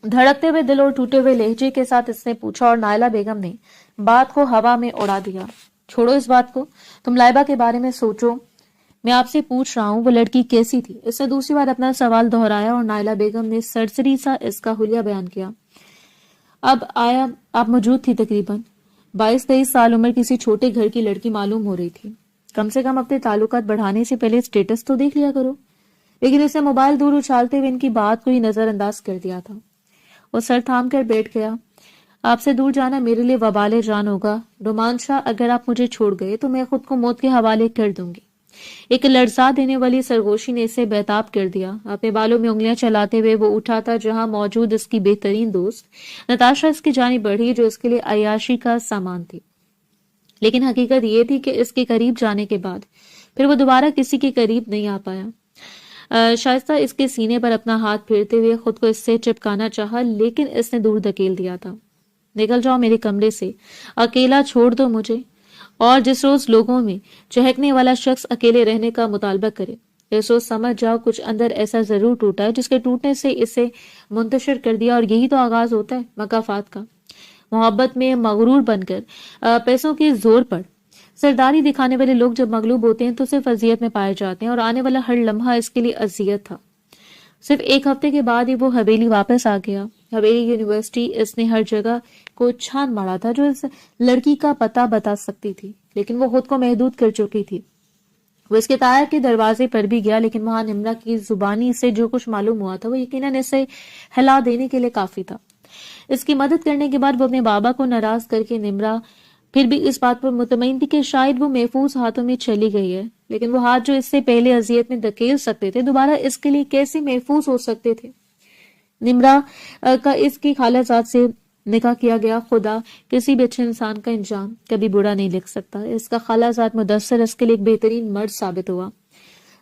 دھڑکتے ہوئے دل اور ٹوٹے ہوئے لہجے کے ساتھ اس نے پوچھا اور نائلہ بیگم نے بات کو ہوا میں اڑا دیا. چھوڑو اس بات کو، تم لائبہ کے بارے میں سوچو. میں آپ سے پوچھ رہا ہوں وہ لڑکی کیسی تھی؟ اس نے دوسری بار اپنا سوال دہرایا اور نائلہ بیگم نے سرسری سا اس کا حلیہ بیان کیا. اب آیا آپ موجود تھی، تقریباً 22-23 سال عمر کسی چھوٹے گھر کی لڑکی معلوم ہو رہی تھی. کم سے کم اپنے تعلقات بڑھانے سے پہلے اسٹیٹس تو دیکھ لیا کرو. لیکن اسے موبائل دور اچھالتے ہوئے ان کی بات کو ہی نظر انداز کر دیا تھا. وہ سر تھام کر بیٹھ گیا. آپ سے دور جانا میرے لیے وبال جان ہوگا رومان شاہ. اگر آپ مجھے چھوڑ گئے تو میں خود کو موت کے حوالے کر دوں گی. ایک لرزا دینے والی سرگوشی نے اسے بہتاب کر دیا. اپنے بالوں میں انگلیاں چلاتے ہوئے وہ اٹھا تھا جہاں موجود اس کی بہترین دوست نتاشا اس کی جانب بڑھی جو اس کے لیے عیاشی کا سامان تھی. لیکن حقیقت یہ تھی کہ اس کے قریب جانے کے بعد پھر وہ دوبارہ کسی کے قریب نہیں آ پایا. شائستہ اس کے سینے پر اپنا ہاتھ پھیرتے ہوئے خود کو اس سے چپکانا چاہا لیکن اس نے دور دھکیل دیا تھا. نکل جاؤ میرے کمرے سے، اکیلا چھوڑ دو مجھے. اور جس روز لوگوں میں چہکنے والا شخص اکیلے رہنے کا مطالبہ کرے اس روز سمجھ جاؤ کچھ اندر ایسا ضرور ٹوٹا ہے جس کے ٹوٹنے سے اسے منتشر کر دیا. اور یہی تو آغاز ہوتا ہے مکافات کا. محبت میں مغرور بن کر پیسوں کے زور پر سرداری دکھانے والے لوگ جب مغلوب ہوتے ہیں تو صرف اذیت میں پائے جاتے ہیں اور آنے والا ہر لمحہ اس کے لیے اذیت تھا. صرف 1 ہفتے کے بعد ہی وہ حویلی واپس آ گیا. حویلی یونیورسٹی اس نے ہر جگہ کو چھان مارا تھا جو اس لڑکی کا پتہ بتا سکتی تھی، لیکن وہ خود کو محدود کر چکی تھی. وہ اس کے طائر کے دروازے پر بھی گیا لیکن وہاں نمرا کی زبانی سے جو کچھ معلوم ہوا تھا وہ یقیناً اسے ہلا دینے کے لیے کافی تھا. اس کی مدد کرنے کے بعد وہ اپنے بابا کو ناراض کر کے نمرا پھر بھی اس بات پر مطمئن تھی کہ شاید وہ محفوظ ہاتھوں میں چلی گئی ہے. لیکن وہ ہاتھ جو اس سے پہلے اذیت میں دھکیل سکتے تھے دوبارہ اس کے لیے کیسے محفوظ ہو سکتے تھے؟ نمرا کا اس کی خالہ زاد سے نکاح کیا گیا. خدا کسی بھی اچھے انسان کا انجام کبھی برا نہیں لکھ سکتا. اس کا خالہ زاد مدثر اس کے لیے ایک بہترین مرد ثابت ہوا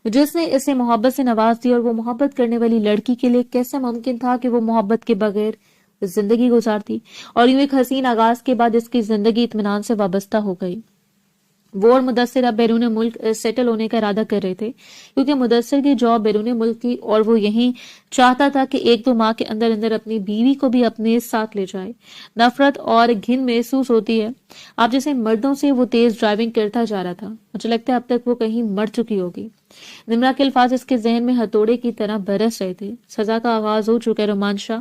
جس نے اسے محبت سے نواز دی. اور وہ محبت کرنے والی لڑکی کے لیے کیسے ممکن تھا کہ وہ محبت کے بغیر زندگی گزارتی؟ اور یوں ایک حسین آغاز کے بعد اس کی زندگی اطمینان سے وابستہ ہو گئی. وہ اور مدثر اب بیرون ملک سیٹل ہونے کا ارادہ کر رہے تھے کیونکہ مدثر کی جاب بیرون ملک تھی اور وہ یہیں چاہتا تھا کہ 1-2 ماہ کے اندر اندر اپنی بیوی کو بھی اپنے ساتھ لے جائے. نفرت اور گھن محسوس ہوتی ہے آپ جیسے مردوں سے. وہ تیز ڈرائیونگ کرتا جا رہا تھا. مجھے لگتا ہے اب تک وہ کہیں مر چکی ہوگی. نمرا کے الفاظ اس کے ذہن میں ہتھوڑے کی طرح برس رہے تھے. سزا کا آغاز ہو چکا ہے رومان شاہ.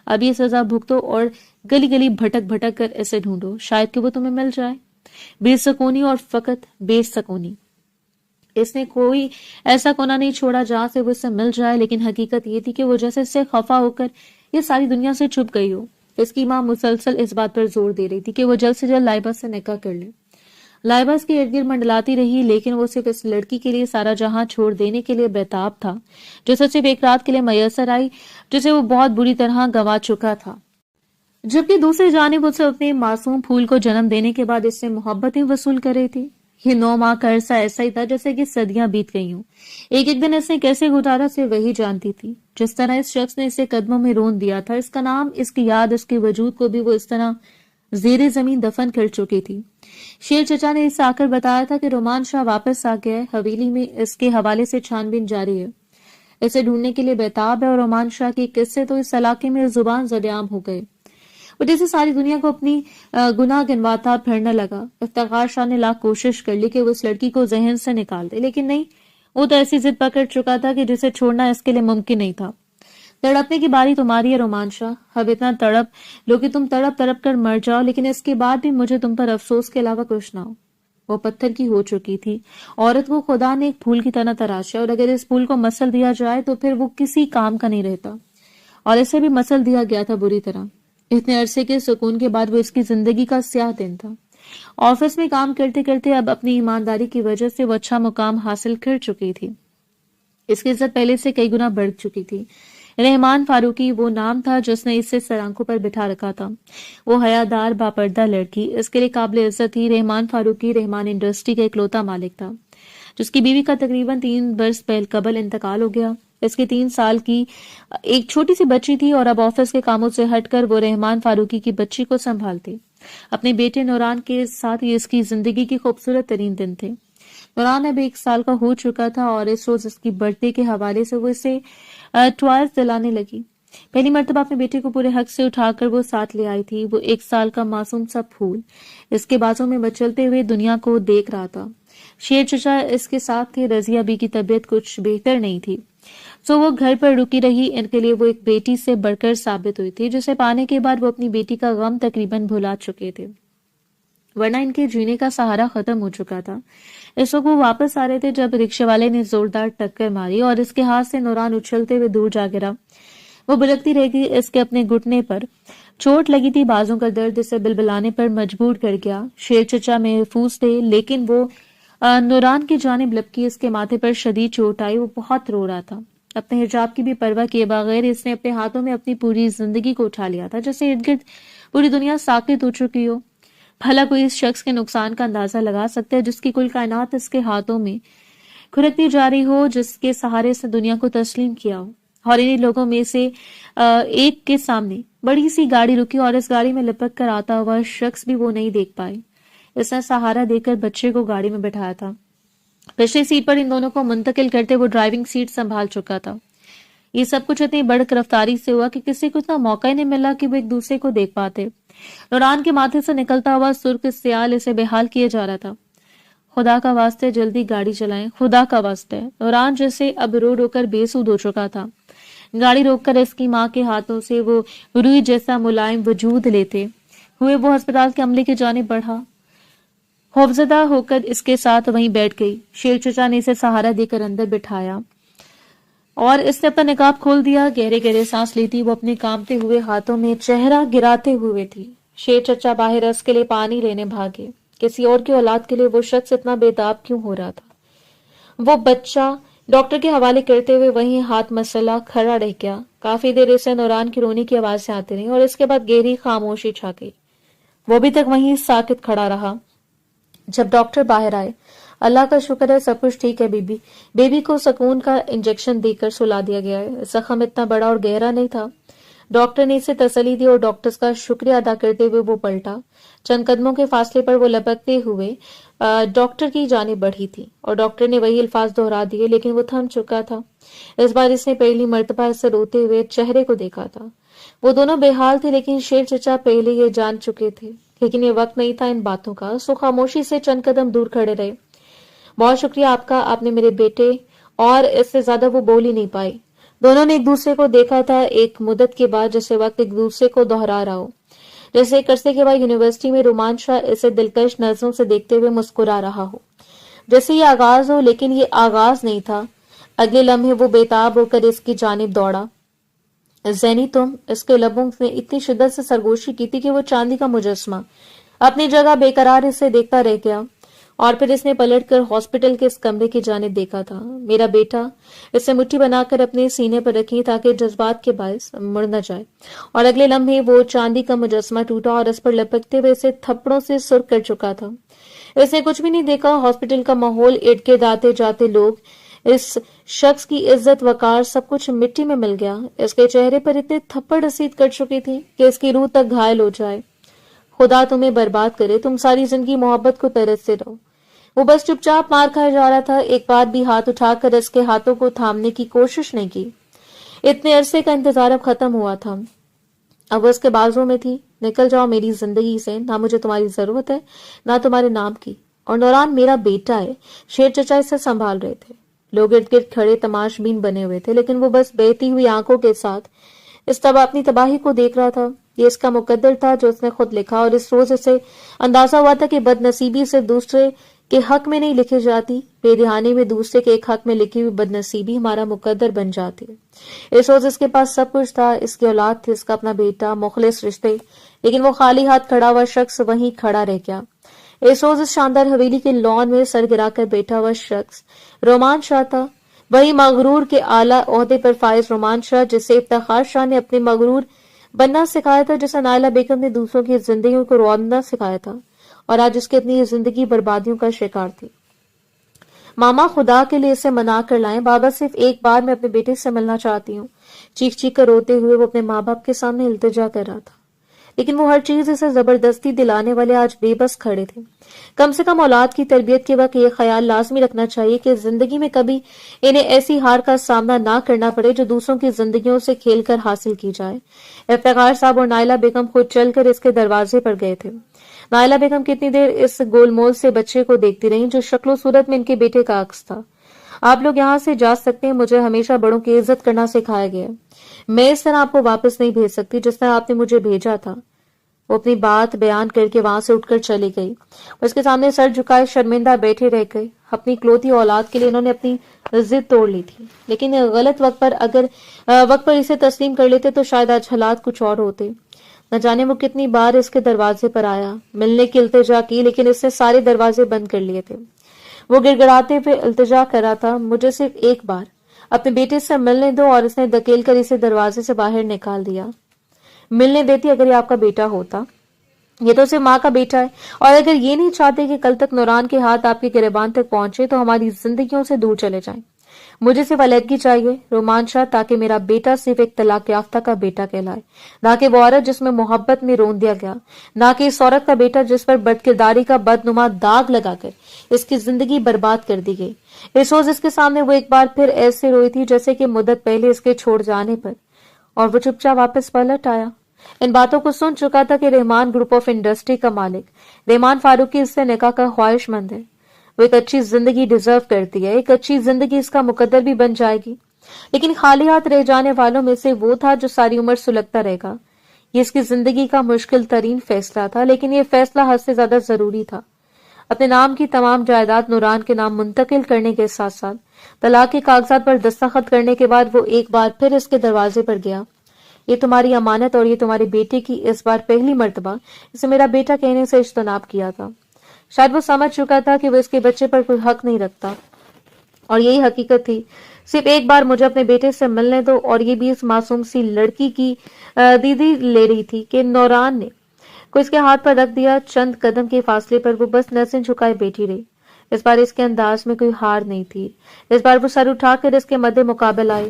اب یہ سزا بھگتو اور گلی گلی بھٹک بھٹک کر اسے ڈھونڈو شاید کہ وہ تمہیں مل جائے. بے سکونی اور فقط بے سکونی. اس نے کوئی ایسا کونا نہیں چھوڑا جہاں سے وہ اس سے مل جائے. لیکن حقیقت یہ تھی کہ وہ جیسے اس سے خفا ہو کر یہ ساری دنیا سے چھپ گئی ہو. اس کی ماں مسلسل اس بات پر زور دے رہی تھی کہ وہ جلد سے جلد لائبہ سے نکاح کر لے. لائبہ اس کے ارد گرد منڈلاتی رہی لیکن وہ صرف اس لڑکی کے لیے سارا جہاں چھوڑ دینے کے لیے بیتاب تھا جو صرف 1 رات کے لیے میسر آئی جسے وہ بہت بری طرح گنوا چکا تھا. جبکہ دوسری جانب اسے اپنے معصوم پھول کو جنم دینے کے بعد اس سے محبتیں وصول کر رہی تھی. یہ 9 ماہ کا عرصہ ایسا ہی تھا جیسے کہ صدیاں بیت گئی ہوں. ایک دن اس نے کیسے گزارا سے وہی جانتی تھی. جس طرح اس شخص نے اسے قدموں میں رون دیا تھا اس کا نام اس کی یاد اس کے وجود کو بھی وہ اس طرح زیر زمین دفن کر چکی تھی. شیر چچا نے اسے آ کر بتایا تھا کہ رومان شاہ واپس آ گیا ہے. حویلی میں اس کے حوالے سے چھان بین جاری ہے. اسے ڈھونڈنے کے لیے بیتاب ہے. اور رومان شاہ کے قصے تو اس علاقے میں زبان زدعام ہو گئے. وہ جیسے ساری دنیا کو اپنی گناہ گنواتا پھرنے لگا. افتخار شاہ نے لاکھ کوشش کر لی کہ وہ اس لڑکی کو ذہن سے نکال دے لیکن نہیں. وہ تو ایسی ضد پکڑ چکا تھا کہ جسے چھوڑنا اس کے لیے ممکن نہیں تھا. تڑپنے کی باری تمہاری ہے رومان شاہ. اب اتنا تڑپ لو کہ تم تڑپ تڑپ کر مر جاؤ لیکن اس کے بعد بھی مجھے تم پر افسوس کے علاوہ کچھ نہ ہو. وہ پتھر کی ہو چکی تھی. عورت کو خدا نے ایک پھول کی طرح تراشا اور اگر اس پھول کو مسل دیا جائے تو پھر وہ کسی کام کا نہیں رہتا. اور اسے بھی مسل دیا گیا تھا بری طرح۔ اتنے عرصے کے سکون کے بعد وہ اس کی زندگی کا سیاہ دن تھا۔ آفس میں کام کرتے کرتے اب اپنی ایمانداری کی وجہ سے وہ اچھا مقام حاصل کر چکی تھی۔ اس کی عزت پہلے سے کئی گنا بڑھ چکی تھی۔ رحمان فاروقی وہ نام تھا جس نے اسے سر آنکھوں پر بٹھا رکھا تھا۔ وہ حیادار باپردہ لڑکی اس کے لیے قابل عزت تھی۔ رحمان فاروقی رحمان انڈسٹری کا اکلوتا مالک تھا جس کی بیوی کا تقریباً 3 برس قبل انتقال ہو گیا۔ اس کی 3 سال کی ایک چھوٹی سی بچی تھی اور اب آفس کے کاموں سے ہٹ کر وہ رحمان فاروقی کی بچی کو سنبھالتی۔ اپنے بیٹے نوران کے ساتھ یہ اس کی زندگی کے خوبصورت ترین دن تھے۔ نوران اب 1 سال کا ہو چکا تھا اور اس روز اس کی برتھ ڈے کے حوالے سے وہ اسے ٹوائز دلانے لگی۔ پہلی مرتبہ اپنے بیٹے کو پورے حق سے اٹھا کر وہ ساتھ لے آئی تھی۔ وہ 1 سال کا معصوم سا پھول اس کے بازوں میں مچلتے ہوئے دنیا کو دیکھ رہا تھا۔ شیر چچا اس کے ساتھ تھے۔ رضیہ بی کی طبیعت کچھ بہتر نہیں تھی، سو وہ گھر پر رکی رہی۔ ان کے لیے وہ ایک بیٹی سے بڑھ کر ثابت ہوئی تھی جسے پانے کے بعد وہ اپنی بیٹی کا غم تقریباً بھلا چکے تھے، ورنہ ان کے جینے کا سہارا ختم ہو چکا تھا۔ اس وقت وہ واپس آ رہے تھے جب رکشے والے نے زوردار ٹکر ماری اور اس کے ہاتھ سے نوران اچھلتے ہوئے دور جا گرا۔ وہ بلکتی رہ گئی۔ اس کے اپنے گھٹنے پر چوٹ لگی تھی۔ بازوں کا درد اسے بلبلانے پر مجبور کر گیا۔ شیر چچا محفوظ تھے لیکن وہ نوران کی جانب لپکی۔ اس کے ماتھے پر شدید چوٹ آئی۔ وہ بہت رو رہا تھا۔ اپنے حجاب کی بھی پرواہ کیے بغیر اس نے اپنے ہاتھوں میں اپنی پوری زندگی کو اٹھا لیا تھا، جیسے ارد گرد پوری دنیا ساکت ہو چکی ہو۔ بھلا کوئی اس شخص کے نقصان کا اندازہ لگا سکتا ہے جس کی کل کائنات اس کے ہاتھوں میں کھرکتی جا رہی ہو، جس کے سہارے سے دنیا کو تسلیم کیا ہو؟ اور انہی لوگوں میں سے ایک کے سامنے بڑی سی گاڑی رکی اور اس گاڑی میں لپک کر آتا ہوا شخص بھی وہ نہیں دیکھ پائے۔ اس نے سہارا دے کر بچے کو گاڑی میں بٹھایا تھا۔ پچھلی سیٹ پر ان دونوں کو منتقل کرتے وہ ڈرائیونگ سیٹ سنبھال چکا تھا۔ یہ سب کچھ اتنی بڑک رفتاری سے ہوا کہ کسی کو اتنا موقع ہی نہیں ملا کہ وہ ایک دوسرے کو دیکھ پاتے۔ نوران کے ماتھے سے نکلتا ہوا سرخ سیال اسے بحال کیے جا رہا تھا۔ خدا کا واسطے جلدی گاڑی چلائیں، خدا کا واسطے۔ نوران جیسے اب رو رو کر بے سود ہو چکا تھا۔ گاڑی روک کر اس کی ماں کے ہاتھوں سے وہ روئی جیسا ملائم وجود لیتے ہوئے وہ ہسپتال کے عملے کی جانب بڑھا۔ خوفزدہ ہو کر اس کے ساتھ وہیں بیٹھ گئی۔ شیر چچا نے اسے سہارا دے کر اندر بٹھایا اور اس نے اپنا نقاب کھول دیا۔ گہرے گہرے سانس لیتی وہ اپنے کانپتے ہوئے ہاتھوں میں چہرہ گراتے ہوئے تھی۔ شیر چچا باہر اس کے لیے پانی لینے بھاگے۔ کسی اور کی اولاد کے لیے وہ شخص اتنا بےتاب کیوں ہو رہا تھا؟ وہ بچہ ڈاکٹر کے حوالے کرتے ہوئے وہیں ہاتھ مسئلہ کھڑا رہ گیا۔ کافی دیر اسے نوران کی رونے کی آوازیں آتی رہیں اور اس کے بعد گہری خاموشی چھا گئی۔ وہ ابھی تک وہیں ساکت کھڑا رہا جب ڈاکٹر باہر آئے۔ اللہ کا شکر ہے سب کچھ ٹھیک ہے بیبی کو سکون کا انجیکشن دے کر سلا دیا گیا ہے۔ زخم اتنا بڑا اور گہرا نہیں تھا۔ ڈاکٹر نے اسے تسلی دی اور ڈاکٹرز کا شکریہ ادا کرتے ہوئے وہ پلٹا۔ چند قدموں کے فاصلے پر وہ لپکتے ہوئے ڈاکٹر کی جانب بڑھی تھی اور ڈاکٹر نے وہی الفاظ دہرا دیے، لیکن وہ تھم چکا تھا۔ اس بار اس نے پہلی مرتبہ اسے روتے ہوئے چہرے کو دیکھا تھا۔ وہ دونوں بے حال تھے لیکن شیر چچا پہلے یہ جان چکے تھے، لیکن یہ وقت نہیں تھا ان باتوں کا۔ سو خاموشی سے چند قدم دور کھڑے رہے۔ بہت شکریہ آپ کا، آپ نے میرے بیٹے، اور اس سے زیادہ وہ بول ہی نہیں پائی۔ دونوں نے ایک دوسرے کو دیکھا تھا ایک مدت کے بعد، جیسے وقت ایک دوسرے کو دہرا رہا ہو، جیسے ایک عرصے کے بعد یونیورسٹی میں رومان شاہ اسے دلکش نظروں سے دیکھتے ہوئے مسکرا رہا ہو، جیسے یہ آغاز ہو، لیکن یہ آغاز نہیں تھا۔ اگلے لمحے وہ بےتاب ہو کر اس کی جانب دوڑا۔ زینی تم، اس کے لبوں نے اتنی شدت سے سرگوشی کی تھی کہ وہ چاندی کا مجسمہ اپنی جگہ بے قرار اسے دیکھتا رہ گیا، اور پھر اس نے پلٹ کر ہاسپٹل کے اس کمرے کی جانب دیکھا تھا۔ میرا بیٹا، اسے مٹھی بنا کر اپنے سینے پر رکھی تاکہ جذبات کے باعث مڑ نہ جائے، اور اگلے لمحے وہ چاندی کا مجسمہ ٹوٹا اور اس پر لپکتے ہوئے اسے تھپڑوں سے سرخ کر چکا تھا۔ اس نے کچھ بھی نہیں دیکھا۔ ہاسپٹل کا ماحول، ارد گرد آتے جاتے لوگ، اس شخص کی عزت وقار، سب کچھ مٹی میں مل گیا۔ اس کے چہرے پر اتنے تھپڑ رسید کر چکی تھی کہ اس کی روح تک گھائل ہو جائے۔ خدا تمہیں برباد کرے، تم ساری زندگی محبت کو ترستے رہو۔ وہ بس چپ چاپ مار کھائے جا رہا تھا۔ ایک بار بھی ہاتھ اٹھا کر اس کے ہاتھوں کو تھامنے کی کوشش نہیں کی۔ اتنے عرصے کا انتظار اب ختم ہوا تھا۔ اب وہ اس کے بازوں میں تھی۔ نکل جاؤ میری زندگی سے، نہ مجھے تمہاری ضرورت ہے نہ تمہارے نام کی، اور نوران میرا بیٹا ہے۔ شیر چچا اسے سنبھال رہے تھے۔ لوگ ارد گرد کھڑے تماش بین بنے ہوئے تھے، لیکن وہ بس بہتی ہوئی آنکھوں کے ساتھ اپنی تباہی کو دیکھ رہا تھا۔ یہ اس کا مقدر تھا جو اس نے خود لکھا، اور اس روز اسے اندازہ ہوا تھا کہ بد نصیبی سے دوسرے کہ حق میں نہیں لکھی جاتی، بے دہانی میں دوسرے کے ایک حق میں لکھی ہوئی بدنصیبی ہمارا مقدر بن جاتی ہے۔ اس روز اس کے پاس سب کچھ تھا، اس کی اولاد تھی، اس کا اپنا بیٹا، مخلص رشتے، لیکن وہ خالی ہاتھ کھڑا ہوا شخص وہیں کھڑا رہ گیا۔ اس روز اس شاندار حویلی کے لان میں سر گرا کر بیٹھا ہوا شخص رومان شاہ تھا، وہی مغرور کے اعلیٰ عہدے پر فائز رومان شاہ، جسے افتخار شاہ نے اپنے مغرور بننا سکھایا تھا، جسے نائلہ بیگم نے دوسروں کی زندگیوں کو روندنا سکھایا تھا، اور آج اس کی اتنی زندگی بربادیوں کا شکار تھی۔ ماما خدا کے لیے اسے منا کر لائیں، بابا صرف ایک بار میں اپنے بیٹے سے ملنا چاہتی ہوں۔ چیخ چیخ کر روتے ہوئے وہ اپنے ماں باپ کے سامنے التجا کر رہا تھا، لیکن وہ ہر چیز اسے زبردستی دلانے والے آج بے بس کھڑے تھے۔ کم سے کم اولاد کی تربیت کے وقت یہ خیال لازمی رکھنا چاہیے کہ زندگی میں کبھی انہیں ایسی ہار کا سامنا نہ کرنا پڑے جو دوسروں کی زندگیوں سے کھیل کر حاصل کی جائے۔ افتخار صاحب اور نائلہ بیگم خود چل کر اس کے دروازے پر گئے تھے۔ نائلہ بیگم کتنی دیر اس گول مول سے بچے کو دیکھتی رہیں جو شکل و صورت میں ان کے بیٹے کا عکس تھا۔ آپ لوگ یہاں سے جا سکتے ہیں، مجھے ہمیشہ بڑوں کی عزت کرنا سکھایا گیا ہے، میں اس طرح آپ کو واپس نہیں بھیج سکتی جس طرح آپ نے مجھے بھیجا تھا۔ وہ اپنی بات بیان کر کے وہاں سے اٹھ کر چلی گئی، اس کے سامنے سر جھکائے شرمندہ بیٹھے رہ گئے۔ اپنی اکلوتی اولاد کے لیے انہوں نے اپنی ضد توڑ لی تھی، لیکن غلط وقت پر اگر وقت پر اسے تسلیم کر لیتے تو شاید آج حالات کچھ اور ہوتے۔ نہ جانے وہ کتنی بار اس کے دروازے پر آیا، ملنے کی التجا کی، لیکن اس نے سارے دروازے بند کر لیے تھے۔ وہ گڑگڑاتے ہوئے التجا کر رہا تھا، مجھے صرف ایک بار اپنے بیٹے سے ملنے دو، اور اس نے دھکیل کر اسے دروازے سے باہر نکال دیا۔ ملنے دیتی اگر یہ آپ کا بیٹا ہوتا، یہ تو صرف ماں کا بیٹا ہے، اور اگر یہ نہیں چاہتے کہ کل تک نوران کے ہاتھ آپ کے گریبان تک پہنچے تو ہماری زندگیوں سے دور چلے جائیں۔ مجھے صرف علیحدگی چاہیے رومان شاہ، تاکہ میرا بیٹا صرف ایک طلاق یافتہ کا بیٹا کہلائے، نہ کہ وہ عورت جس میں محبت میں رون دیا گیا، نہ کہ اس عورت کا بیٹا جس پر بد کرداری کا بدنما داغ لگا کر اس کی زندگی برباد کر دی گئی۔ اس روز اس کے سامنے وہ ایک بار پھر ایسے روئی تھی جیسے کہ مدت پہلے اس کے چھوڑ جانے پر، اور وہ چپ چاپ واپس پلٹ آیا۔ ان باتوں کو سن چکا تھا کہ رحمان گروپ آف انڈسٹری کا مالک رحمان فاروقی اس سے نکاح کا خواہش مند ہے۔ وہ ایک اچھی زندگی ڈیزرو کرتی ہے، ایک اچھی زندگی اس کا مقدر بھی بن جائے گی، لیکن خالی ہاتھ رہ جانے والوں میں سے وہ تھا جو ساری عمر سلگتا رہے گا۔ یہ اس کی زندگی کا مشکل ترین فیصلہ تھا، لیکن یہ فیصلہ حد سے زیادہ ضروری تھا۔ اپنے نام کی تمام جائیداد نوران کے نام منتقل کرنے کے ساتھ ساتھ طلاق کے کاغذات پر دستخط کرنے کے بعد وہ ایک بار پھر اس کے دروازے پر گیا۔ یہ تمہاری امانت اور یہ تمہارے بیٹے کی اس بار پہلی مرتبہ اسے میرا بیٹا کہنے سے اجتناب کیا تھا۔ شاید وہ سمجھ چکا تھا کہ وہ اس کے بچے پر کوئی حق نہیں رکھتا، اور یہی حقیقت تھی۔ صرف ایک بار مجھے اپنے بیٹے سے ملنے دو، اور یہ بھی اس معصوم سی لڑکی کی دیدی لے رہی تھی کہ نوران نے کو اس کے ہاتھ پر رکھ دیا۔ چند قدم کے فاصلے پر وہ بس نظریں جھکائے بیٹھی رہی۔ اس بار اس کے انداز میں کوئی ہار نہیں تھی، اس بار وہ سر اٹھا کر اس کے مد مقابل آئے۔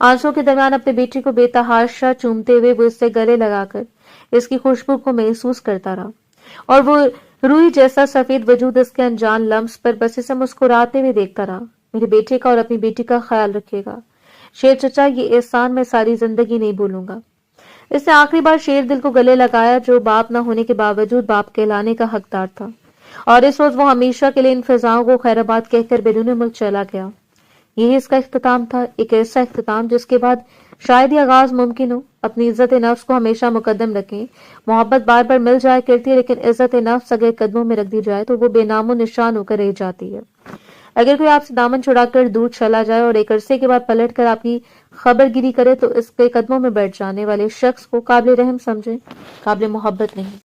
آنسوں کے درمیان اپنے بیٹی کو بے تحاشا چومتے ہوئے وہ اس سے گلے لگا کر اس کی خوشبو کو محسوس کرتا رہا، اور وہ روئی جیسا سفید وجود اس کے انجان لمس پر بس اسے مسکراتے ہوئے دیکھتا رہا۔ میرے بیٹے کا اور اپنی بیٹی کا خیال رکھے گا شیر چچا، یہ احسان میں ساری زندگی نہیں بھولوں گا۔ اس نے آخری بار شیر دل کو گلے لگایا، جو باپ نہ ہونے کے باوجود باپ کہلانے کا حقدار تھا، اور اس روز وہ ہمیشہ کے لیے ان فضاؤں کو خیرآباد کہہ کر بیرون ملک چلا گیا۔ یہی اس کا اختتام تھا، ایک ایسا اختتام جس کے بعد شاید ہی آغاز ممکن ہو۔ اپنی عزت نفس کو ہمیشہ مقدم رکھیں۔ محبت بار بار مل جایا کرتی ہے، لیکن عزت نفس اگر قدموں میں رکھ دی جائے تو وہ بے نام و نشان ہو کر رہ جاتی ہے۔ اگر کوئی آپ سے دامن چھڑا کر دور چلا جائے اور ایک عرصے کے بعد پلٹ کر آپ کی خبر گیری کرے تو اس کے قدموں میں بیٹھ جانے والے شخص کو قابل رحم سمجھیں، قابل محبت نہیں۔